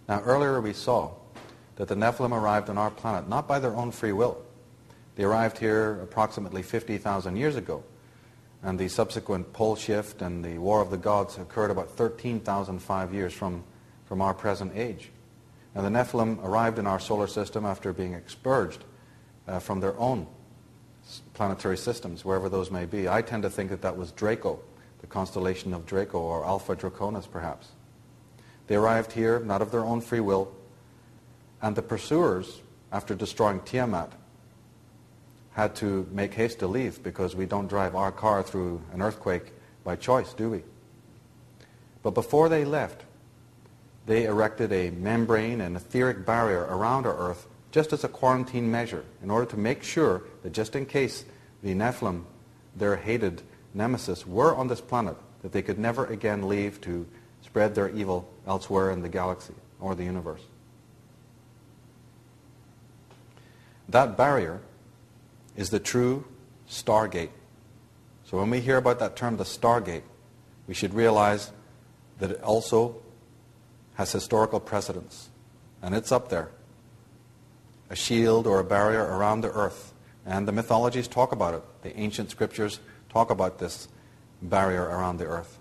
Now, earlier we saw that the Nephilim arrived on our planet not by their own free will. They arrived here approximately 50,000 years ago, and the subsequent pole shift and the War of the Gods occurred about 13,005 years from our present age. Now, the Nephilim arrived in our solar system after being expurged from their own planetary systems, wherever those may be. I tend to think that that was Draco, the constellation of Draco, or Alpha Draconis perhaps. They arrived here not of their own free will, and the pursuers, after destroying Tiamat, had to make haste to leave, because we don't drive our car through an earthquake by choice, do we? But before they left, they erected a membrane and etheric barrier around our Earth just as a quarantine measure, in order to make sure that just in case the Nephilim, their hated nemesis, were on this planet, that they could never again leave to spread their evil elsewhere in the galaxy or the universe. That barrier is the true Stargate. So when we hear about that term, the Stargate, we should realize that it also has historical precedence, and it's up there. A shield or a barrier around the earth. And the mythologies talk about it. The ancient scriptures talk about this barrier around the earth.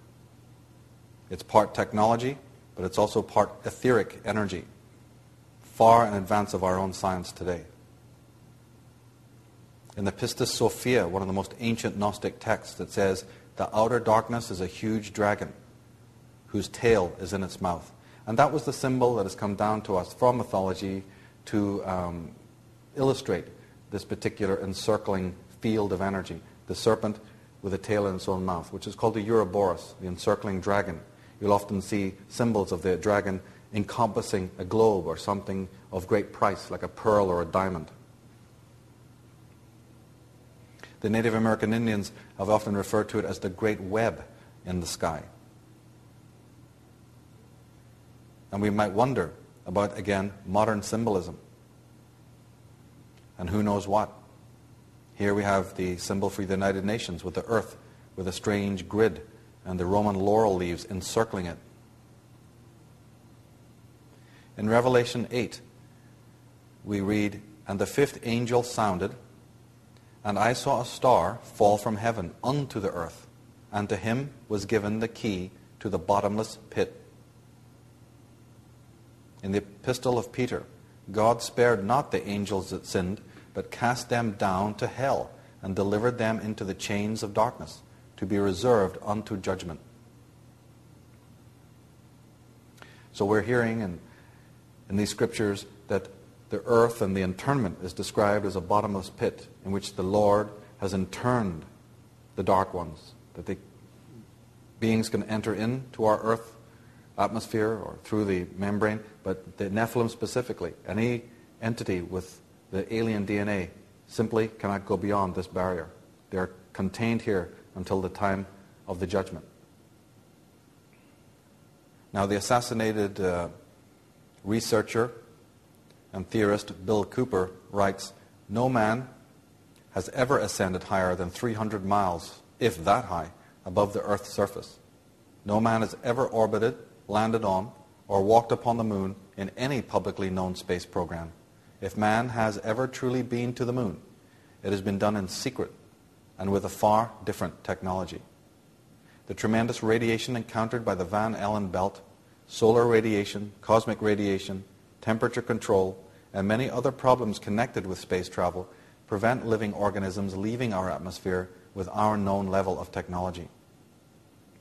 It's part technology, but it's also part etheric energy, far in advance of our own science today. In the Pistis Sophia, one of the most ancient Gnostic texts, it says, "The outer darkness is a huge dragon, whose tail is in its mouth." And that was the symbol that has come down to us from mythology to illustrate this particular encircling field of energy. The serpent with a tail in its own mouth, which is called the Ouroboros, the encircling dragon. You'll often see symbols of the dragon encompassing a globe or something of great price, like a pearl or a diamond. The Native American Indians have often referred to it as the great web in the sky. And we might wonder about, again, modern symbolism. And who knows what? Here we have the symbol for the United Nations with the earth, with a strange grid, and the Roman laurel leaves encircling it. In Revelation 8, we read, "And the fifth angel sounded, and I saw a star fall from heaven unto the earth, and to him was given the key to the bottomless pit." In the epistle of Peter, God spared not the angels that sinned, but cast them down to hell and delivered them into the chains of darkness, to be reserved unto judgment. So we're hearing in these scriptures that the earth and the internment is described as a bottomless pit in which the Lord has interned the dark ones, that the beings can enter into our earth atmosphere or through the membrane, but the Nephilim specifically, any entity with the alien DNA simply cannot go beyond this barrier. They are contained here until the time of the judgment. Now, the assassinated researcher and theorist Bill Cooper writes, "No man has ever ascended higher than 300 miles, if that high, above the Earth's surface. No man has ever orbited, landed on, or walked upon the moon in any publicly known space program. If man has ever truly been to the moon, it has been done in secret and with a far different technology. The tremendous radiation encountered by the Van Allen belt, solar radiation, cosmic radiation, temperature control, and many other problems connected with space travel prevent living organisms leaving our atmosphere with our known level of technology.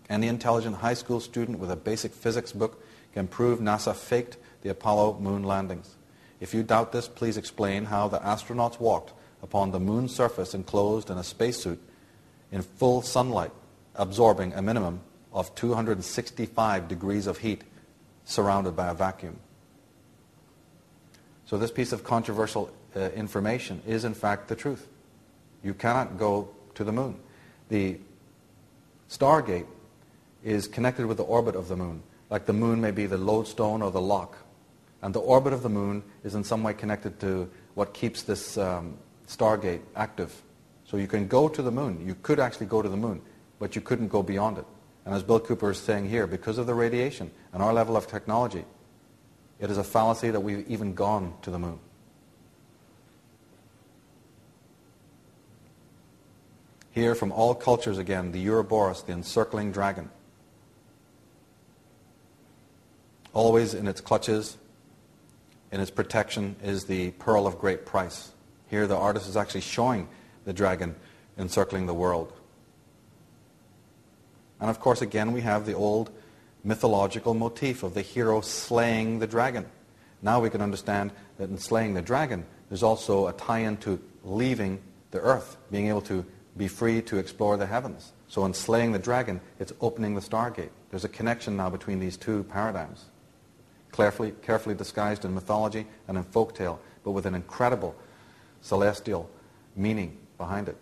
Any intelligent high school student with a basic physics book can prove NASA faked the Apollo moon landings. If you doubt this, please explain how the astronauts walked upon the moon's surface enclosed in a spacesuit in full sunlight, absorbing a minimum of 265 degrees of heat, surrounded by a vacuum." So this piece of controversial information is in fact the truth. You cannot go to the moon. The Stargate is connected with the orbit of the moon, like the moon may be the lodestone or the lock. And the orbit of the moon is in some way connected to what keeps this Stargate active. So you can go to the moon. You could actually go to the moon, but you couldn't go beyond it. And as Bill Cooper is saying here, because of the radiation and our level of technology, It is a fallacy that we've even gone to the moon. Here, from all cultures again, the Ouroboros, the encircling dragon. Always in its clutches, in its protection, is the pearl of great price. Here the artist is actually showing the dragon encircling the world. And of course, again, we have the old mythological motif of the hero slaying the dragon. Now we can understand that in slaying the dragon, there's also a tie-in to leaving the earth, being able to be free to explore the heavens. So in slaying the dragon, it's opening the stargate. There's a connection now between these two paradigms, carefully disguised in mythology and in folktale, but with an incredible celestial meaning behind it.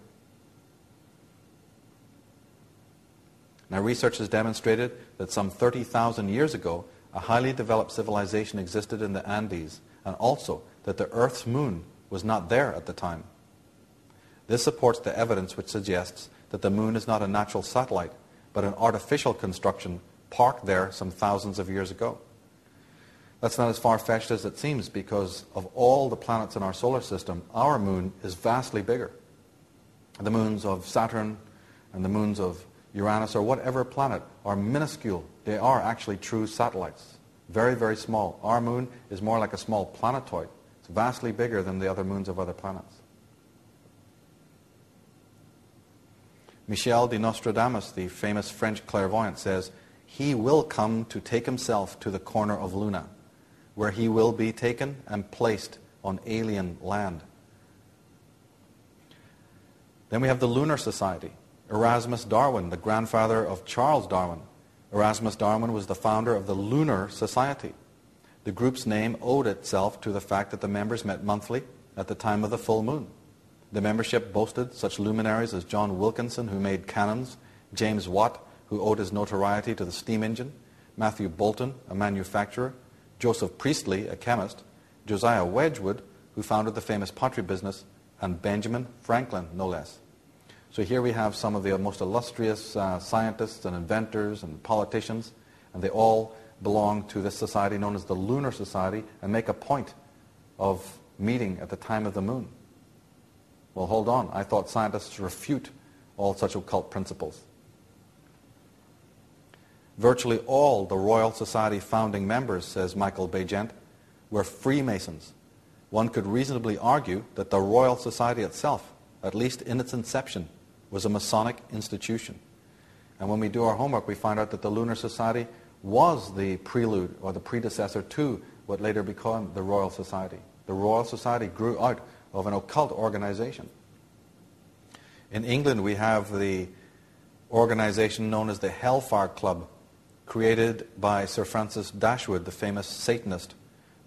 Now, research has demonstrated that some 30,000 years ago, a highly developed civilization existed in the Andes, and also that the Earth's moon was not there at the time. This supports the evidence which suggests that the moon is not a natural satellite, but an artificial construction parked there some thousands of years ago. That's not as far-fetched as it seems, because of all the planets in our solar system, our moon is vastly bigger. The moons of Saturn and the moons of Uranus or whatever planet are minuscule. They are actually true satellites. Very, very small. Our moon is more like a small planetoid. It's vastly bigger than the other moons of other planets. Michel de Nostradamus, the famous French clairvoyant, says, "He will come to take himself to the corner of Luna, where he will be taken and placed on alien land." Then we have the Lunar Society. Erasmus Darwin, the grandfather of Charles Darwin. Erasmus Darwin was the founder of the Lunar Society. The group's name owed itself to the fact that the members met monthly at the time of the full moon. The membership boasted such luminaries as John Wilkinson, who made cannons, James Watt, who owed his notoriety to the steam engine, Matthew Boulton, a manufacturer, Joseph Priestley, a chemist, Josiah Wedgwood, who founded the famous pottery business, and Benjamin Franklin, no less. So here we have some of the most illustrious scientists and inventors and politicians, and they all belong to this society known as the Lunar Society and make a point of meeting at the time of the moon. Well, hold on. I thought scientists refute all such occult principles. Virtually all the Royal Society founding members, says Michael Bagent, were Freemasons. One could reasonably argue that the Royal Society itself, at least in its inception, was a Masonic institution. And when we do our homework, we find out that the Lunar Society was the prelude or the predecessor to what later became the Royal Society. The Royal Society grew out of an occult organization. In England, we have the organization known as the Hellfire Club, created by Sir Francis Dashwood, the famous Satanist.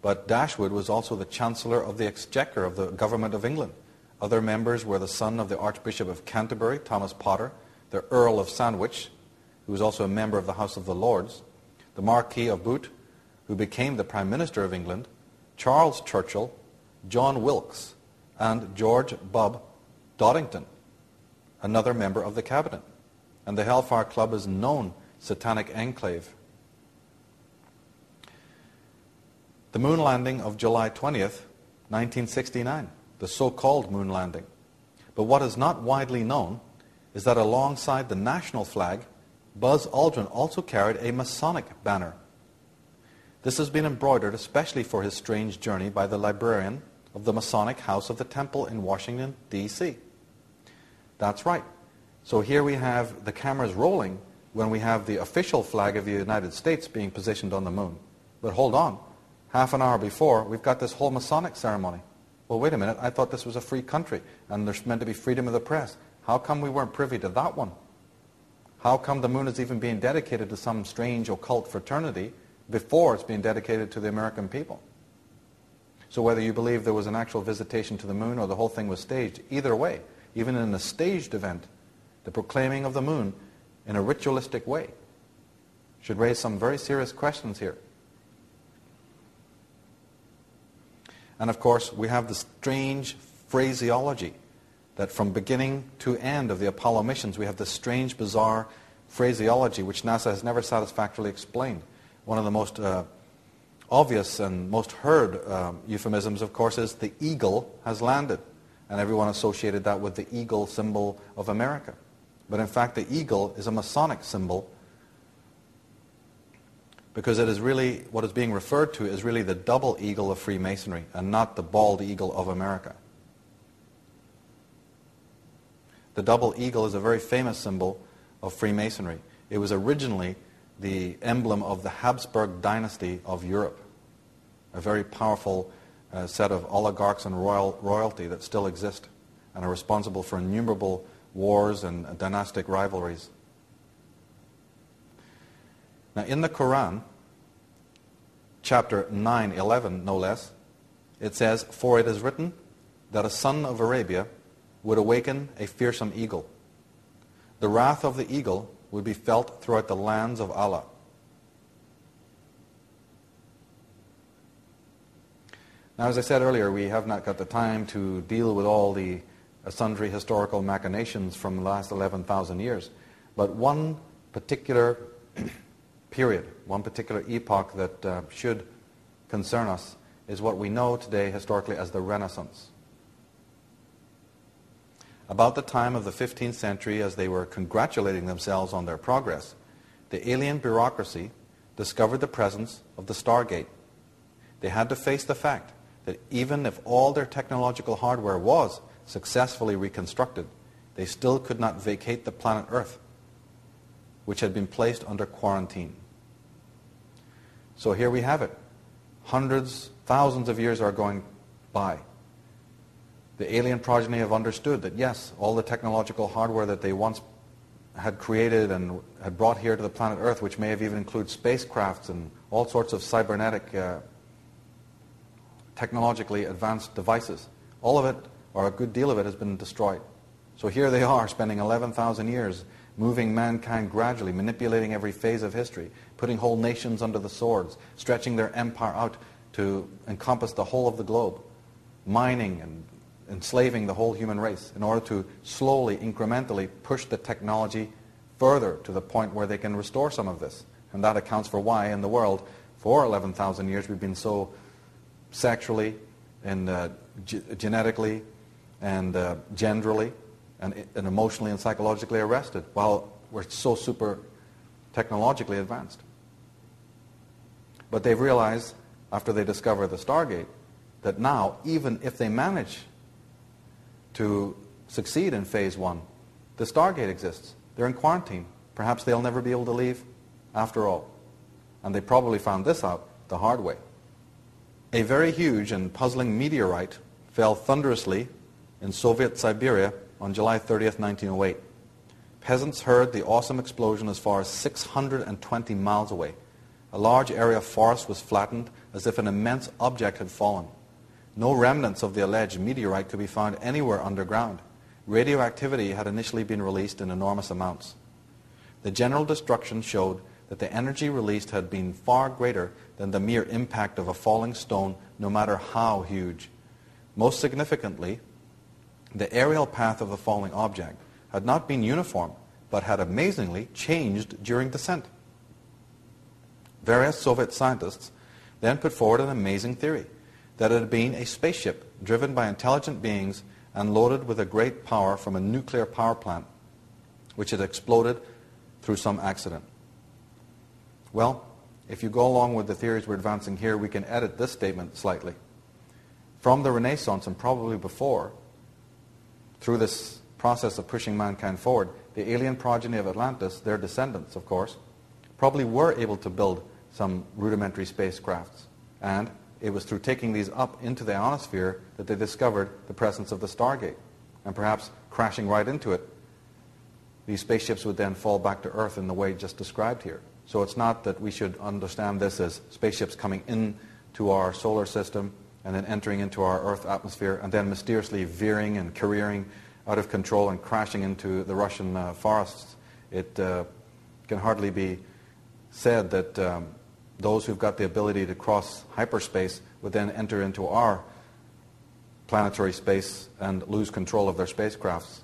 But Dashwood was also the Chancellor of the Exchequer of the Government of England. Other members were the son of the Archbishop of Canterbury, Thomas Potter, the Earl of Sandwich, who was also a member of the House of the Lords, the Marquis of Bute, who became the Prime Minister of England, Charles Churchill, John Wilkes, and George Bob Doddington, another member of the Cabinet. And the Hellfire Club is known satanic enclave. The moon landing of July 20th, 1969, the so-called moon landing. But what is not widely known is that alongside the national flag, Buzz Aldrin also carried a Masonic banner. This has been embroidered especially for his strange journey by the librarian of the Masonic House of the Temple in Washington, D.C. That's right. So here we have the cameras rolling when we have the official flag of the United States being positioned on the moon. But hold on. Half an hour before, we've got this whole Masonic ceremony. Well, wait a minute. I thought this was a free country, and there's meant to be freedom of the press. How come we weren't privy to that one? How come the moon is even being dedicated to some strange occult fraternity before it's being dedicated to the American people? So whether you believe there was an actual visitation to the moon or the whole thing was staged, either way, even in a staged event, the proclaiming of the moon in a ritualistic way should raise some very serious questions here. And of course, we have the strange phraseology that from beginning to end of the Apollo missions, we have this strange, bizarre phraseology which NASA has never satisfactorily explained. One of the most obvious and most heard euphemisms, of course, is the eagle has landed. And everyone associated that with the eagle symbol of America. But in fact, the eagle is a Masonic symbol, because it is really, what is being referred to is really the double eagle of Freemasonry and not the bald eagle of America. The double eagle is a very famous symbol of Freemasonry. It was originally the emblem of the Habsburg dynasty of Europe, a very powerful set of oligarchs and royalty that still exist and are responsible for innumerable wars and dynastic rivalries. Now, in the Quran, chapter 9:11, no less, it says, "For it is written that a son of Arabia would awaken a fearsome eagle. The wrath of the eagle would be felt throughout the lands of Allah." Now, as I said earlier, we have not got the time to deal with all the sundry historical machinations from the last 11,000 years. But one particular period, one particular epoch that should concern us is what we know today historically as the Renaissance. About the time of the 15th century, as they were congratulating themselves on their progress, the alien bureaucracy discovered the presence of the Stargate. They had to face the fact that even if all their technological hardware was successfully reconstructed, they still could not vacate the planet Earth, which had been placed under quarantine. So here we have it. Hundreds, thousands of years are going by. The alien progeny have understood that, yes, all the technological hardware that they once had created and had brought here to the planet Earth, which may have even included spacecrafts and all sorts of cybernetic, technologically advanced devices, all of it, or a good deal of it, has been destroyed. So here they are, spending 11,000 years moving mankind gradually, manipulating every phase of history, putting whole nations under the swords, stretching their empire out to encompass the whole of the globe, mining and enslaving the whole human race in order to slowly, incrementally push the technology further to the point where they can restore some of this. And that accounts for why in the world, for 11,000 years, we've been so sexually and genetically and genderally and emotionally and psychologically arrested, while we're so super technologically advanced. But they've realized, after they discover the Stargate, that now, even if they manage to succeed in phase one, the Stargate exists. They're in quarantine. Perhaps they'll never be able to leave after all. And they probably found this out the hard way. A very huge and puzzling meteorite fell thunderously in Soviet Siberia on July 30th, 1908. Peasants heard the awesome explosion as far as 620 miles away. A large area of forest was flattened as if an immense object had fallen. No remnants of the alleged meteorite could be found anywhere underground. Radioactivity had initially been released in enormous amounts. The general destruction showed that the energy released had been far greater than the mere impact of a falling stone, no matter how huge. Most significantly, the aerial path of the falling object had not been uniform, but had amazingly changed during descent. Various Soviet scientists then put forward an amazing theory, that it had been a spaceship driven by intelligent beings and loaded with a great power from a nuclear power plant, which had exploded through some accident. Well, if you go along with the theories we're advancing here, we can edit this statement slightly. From the Renaissance, and probably before, through this process of pushing mankind forward, the alien progeny of Atlantis, their descendants, of course, probably were able to build some rudimentary spacecrafts. And it was through taking these up into the ionosphere that they discovered the presence of the Stargate. And perhaps crashing right into it, these spaceships would then fall back to Earth in the way just described here. So it's not that we should understand this as spaceships coming into our solar system and then entering into our Earth atmosphere and then mysteriously veering and careering out of control and crashing into the Russian forests. It can hardly be said that those who've got the ability to cross hyperspace would then enter into our planetary space and lose control of their spacecrafts